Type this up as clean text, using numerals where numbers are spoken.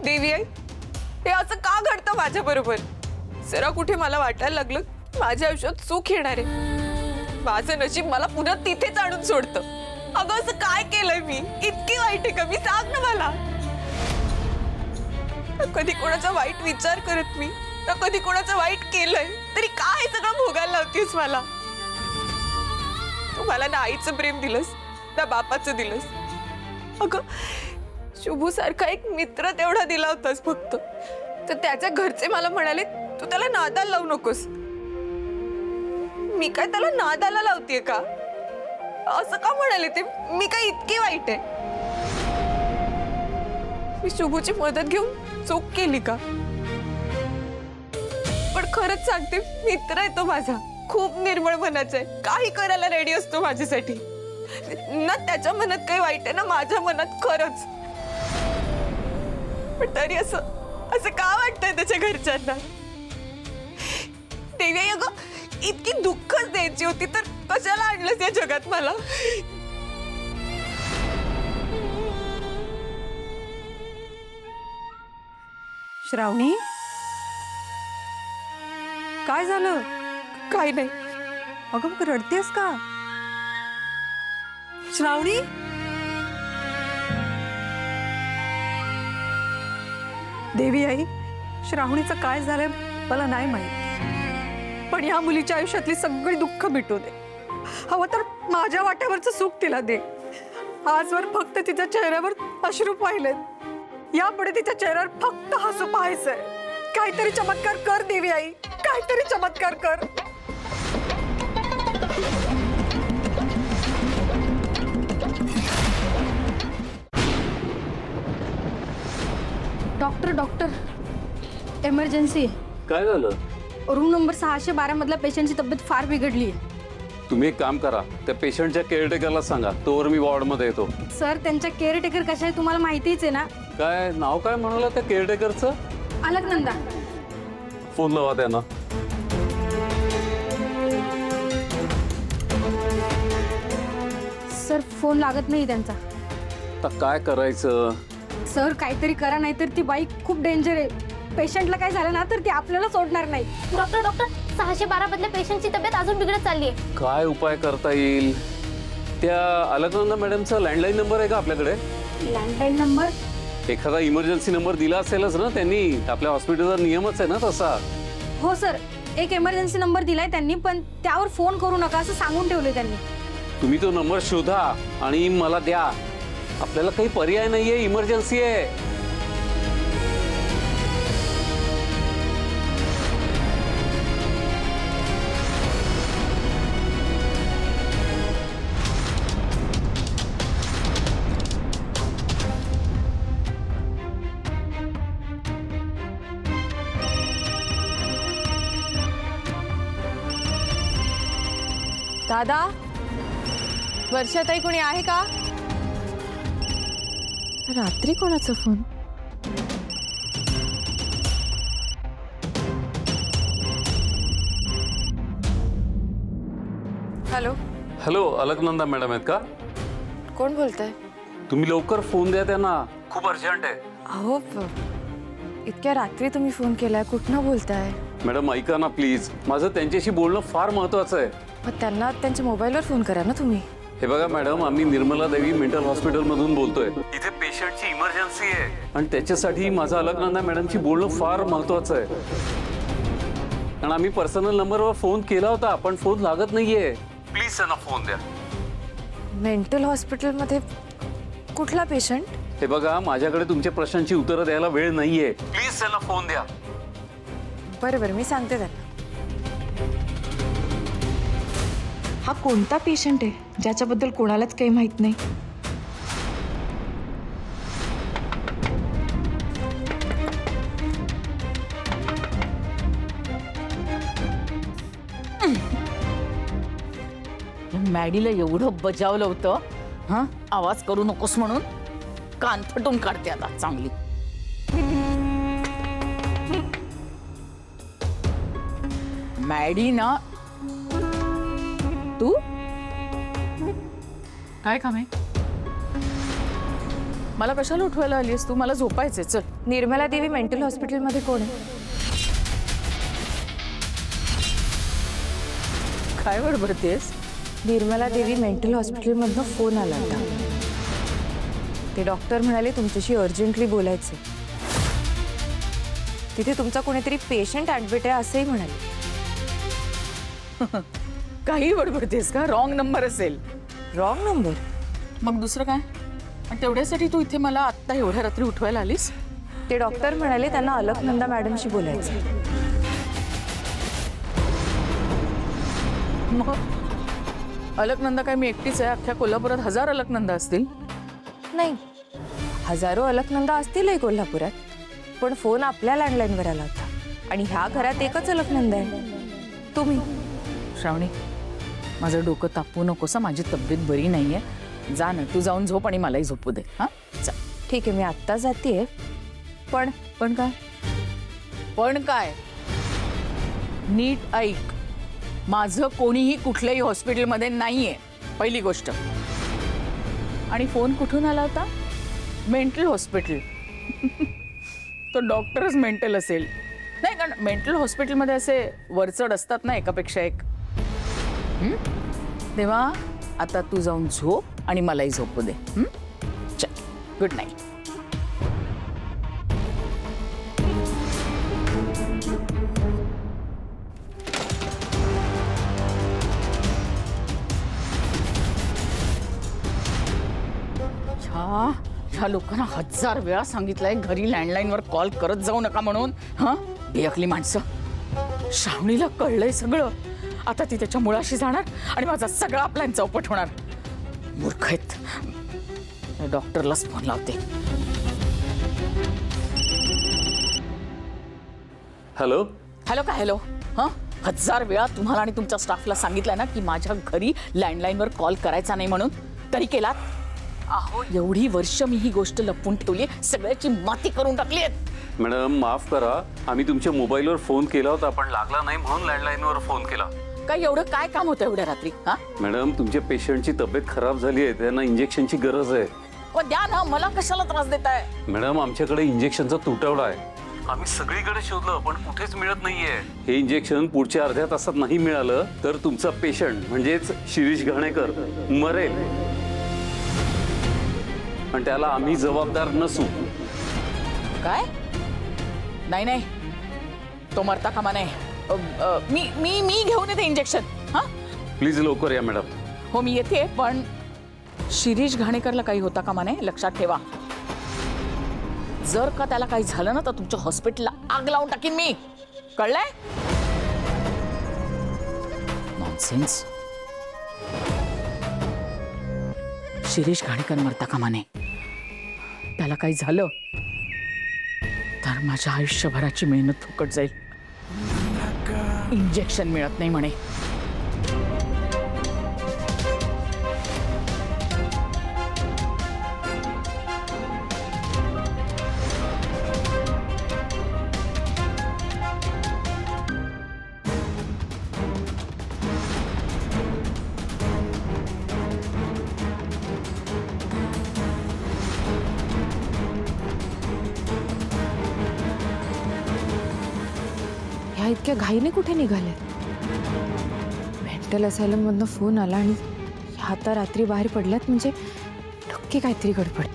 देवी आई, हे असं का घडतं माझ्या बरोबर? जरा कुठे मला वाटायला लागलं माझ्या आयुष्यात सुख येणार आहे, माझं नशीब मला पुन्हा तिथेच आणून सोडतं. अगं असं काय केलंय मी? इतकी वाईट आहे का मी? सांग ना मला. कधी कोणाचा वाईट विचार करत मी, तर कधी कोणाचं वाईट केलंय, तरी काय हे सगळं भोगायला लावतेस मला? तू मला ना आईचं प्रेम दिलंस ना बापाचं दिलंस. अगं शुभू सारखा एक मित्र तेवढा दिला होतास फक्त, तर त्याच्या घरचे मला म्हणाले तू त्याला नादाला लावू नकोस. मी काय त्याला नादाला लावतेय का? असं का म्हणाले ते? मी काय इतकी वाईट आहे? मी शुभूची मदत घेऊन चूक केली का? पण खरंच सांगते, मित्र आहे तो माझा, खूप निर्मळ मनाचा आहे, काही करायला रेडी असतो माझ्यासाठी. ना त्याच्या मनात काही वाईट आहे ना माझ्या मनात खरंच. पण तरी असं असं का वाटतंय त्याच्या घरच्यांना? देवी अगं इतकी दुःखच द्यायची होती तर कशाला आणलंस या जगात मला? श्रावणी, काय झालं? काय नाही. अगं मग रडतेस का? श्रावणी, देवी आई, श्रावणीचं काय झालंय मला नाही माहित, पण या मुलीच्या आयुष्यातली सगळी दुःख मिटू दे. हवं तर माझ्या वाट्यावरचं सुख तिला दे. आजवर फक्त तिच्या चेहऱ्यावर अश्रू पाहिलेत, यापुढे तिच्या चेहऱ्यावर फक्त हसू पाहायचंय. काहीतरी चमत्कार कर देवी आई, काहीतरी चमत्कार कर. डॉक्टर एमर्जन्सी आहे. काय झालं? रूम नंबर 612 मधल्या पेशंटची तब्येत फार बिघडली आहे. तुम्ही एक काम करा, त्या पेशंटच्या केअरटेकरला सांगा, तोवर मी वॉर्डमध्ये येतो. सर, त्यांच्या केअरटेकर कशा आहे तुम्हाला माहितीच आहे ना. काय नाव काय म्हणाला त्या केअरटेकरचं? अलकनंदा. फोन लावा त्यांना. सर, फोन लागत नाही त्यांचा. आता काय करायचं? सर, काहीतरी करा, नाहीतर ती बाई खूप डेंजर आहे. पेशंटला काय झालं ना तर ती आपल्याला सोडणार नाही. डॉक्टर 612 मधल्या पेशंटची तब्येत अजून बिघडत चालली आहे. काय उपाय करता येईल? त्या अलकनंदा मॅडमचा लँडलाईन नंबर आहे का आपल्याकडे? Landline number? एखादा इमर्जन्सी नंबर दिला असेलच ना त्यांनी? आपल्या हॉस्पिटलचा नियमच आहे ना तसा. हो सर, एक इमर्जन्सी नंबर दिलाय त्यांनी, पण त्यावर फोन करू नका असं सांगून ठेवले त्यांनी. तुम्ही तो नंबर शोधा आणि मला द्या. आपल्याला काही पर्याय नाहीये, इमर्जन्सी आहे. दादा, वर्षाताई कोणी आहे का? रात्री कोणाचा phone? Hello. Hello, Alaknanda madam आहेत का? कोण बोलतंय? तुम्ही लवकर फोन द्या त्यांना, खूप अर्जंट आहे. अहो, इतक्या रात्री तुम्ही फोन केलाय, कुठनं बोलताय? मॅडम ऐका ना प्लीज, माझं त्यांच्याशी बोलणं फार महत्वाचं आहे. मग त्यांना त्यांच्या मोबाईलवर फोन करा ना तुम्ही. हे बघा मॅडम, आम्ही निर्मला देवी मेंटल हॉस्पिटल मधून बोलतोय. इथे पेशंटची इमर्जन्सी आहे आणि त्याच्यासाठी माझं अलकनंदा मॅडमशी बोलणं फार महत्वाचं आहे. आणि आम्ही पर्सनल नंबरवर फोन केला होता, पण फोन लागत नाहीये. प्लीज त्यांना फोन द्या. मेंटल हॉस्पिटलमध्ये कुठला पेशंट? हे बघा, माझ्याकडे तुमच्या प्रश्नांची उत्तरं द्यायला वेळ नाहीये. प्लीज त्यांना फोन द्या. बरं मी सांगते त्यांना. हा कोणता पेशंट आहे ज्याच्याबद्दल कोणालाच काही माहित नाही? मॅडीला एवढं बजावलं होतं, हा आवाज करू नकोस म्हणून. कान फटून काढते आता चांगली. मॅडी ना, तू काय काम आहे? मला कशाला उठवायला आलीस तू? मला झोपायचंय. चल. निर्मला देवी मेंटल हॉस्पिटलमध्ये कोण आहे? काय बडबडतेस? निर्मला देवी मेंटल हॉस्पिटलमधनं फोन आला होता. ते डॉक्टर म्हणाले तुमच्याशी अर्जंटली बोलायचे. तिथे तुमचा कोणीतरी पेशंट ॲडमिट आहे असंही म्हणाले. काही बडबडतेस का? रॉंग नंबर असेल. Wrong number? मग दुसरं काय? आणि तेवढ्यासाठी तू इथे मला आत्ता एवढ्या रात्री उठवायला आलीस? ते डॉक्टर म्हणाले त्यांना अलकनंदा मॅडमशी बोलायचं. मग अलकनंदा काय मी एकटीच आहे? अख्ख्या कोल्हापुरात 1000 अलकनंदा असतील. नाही, हजारो अलकनंदा असतीलही कोल्हापुरात, पण फोन आपल्या लँडलाईनवर आला होता आणि ह्या घरात एकच अलकनंदा आहे, तुम्ही. श्रावणी, माझं डोकं तापवू नकोस. माझी तब्येत बरी नाहीये. जा ना, तू जाऊन झोप आणि मलाही झोपू दे. हा, जा. ठीक आहे, मी आत्ता जातेय. पण पण काय? पण काय? नीट ऐक. माझं कोणीही कुठल्याही हॉस्पिटलमध्ये नाहीये, पहिली गोष्ट. आणि फोन कुठून आला होता? Mental hospital. तो डॉक्टरच मेंटल असेल. नाही, कारण मेंटल हॉस्पिटलमध्ये असे वरचढ असतात ना, एकापेक्षा एक. तेव्हा आता तू जाऊन झोप आणि मलाही झोपू दे. चल, गुड नाईट. ह्या लोकांना 1000 वेळा सांगितलंय घरी लँडलाईनवर कॉल करत जाऊ नका म्हणून. बेअकली माणसं. श्रावणीला कळलंय सगळं. आता ती त्याच्या मुळाशी जाणार आणि माझा सगळा प्लॅन चौपट होणार. मूर्ख आहेत. डॉक्टरलाच फोन लावते. हॅलो. हॅलो काय हॅलो? 1000 वेळा तुम्हाला आणि तुमच्या स्टाफला सांगितलंय ना की माझ्या घरी लँडलाईनवर कॉल करायचा नाही म्हणून. तरी केलात? अहो, एवढी वर्ष मी ही गोष्ट लपवून ठेवली, सगळ्याची माती करून टाकली आहेत. मॅडम माफ करा, आम्ही तुमच्या मोबाईलवर फोन केला होता पण लागला नाही म्हणून लँडलाईनवर फोन केला. काय एवढं काय काम होतं एवढ्या रात्री? मॅडम, तुमच्या पेशंटची तब्येत खराब झाली आहे, त्यांना इंजेक्शनची गरज आहे. द्या ना, मला कशाला त्रास देताय? मॅडम, आमच्याकडे इंजेक्शनचा तुटवडा आहे. आम्ही सगळीकडे शोधलं पण कुठेच मिळत नाहीये. हे इंजेक्शन पुढच्या अर्ध्या तासात नाही मिळालं तर तुमचा पेशंट म्हणजेच शिरीष घाणेकर मरेल आणि त्याला आम्ही जबाबदार नसू. काय? नाही नाही, तो मरता कामा नाही. मी घेऊन येते इंजेक्शन. प्लीज लवकर या मॅडम. हो, मी येते, पण शिरीष घाणेकरला काही होता कामा नाही, लक्षात ठेवा. जर का त्याला काही झालं ना तर तुमच्या हॉस्पिटलला आग लावून टाकीन मी. कळलंय? नॉनसेन्स. शिरीष घाणेकर मरता कामा नये. त्याला काही झालं तर माझ्या आयुष्यभराची मेहनत फुकट जाईल. इंजेक्शन मिळत नाही म्हणे. ह्या इतक्या घाईने कुठे निघाल्या? मेंटल असायलम मधनं फोन आला आणि ह्या आता रात्री बाहेर पडल्यात म्हणजे नक्की काहीतरी गडबड.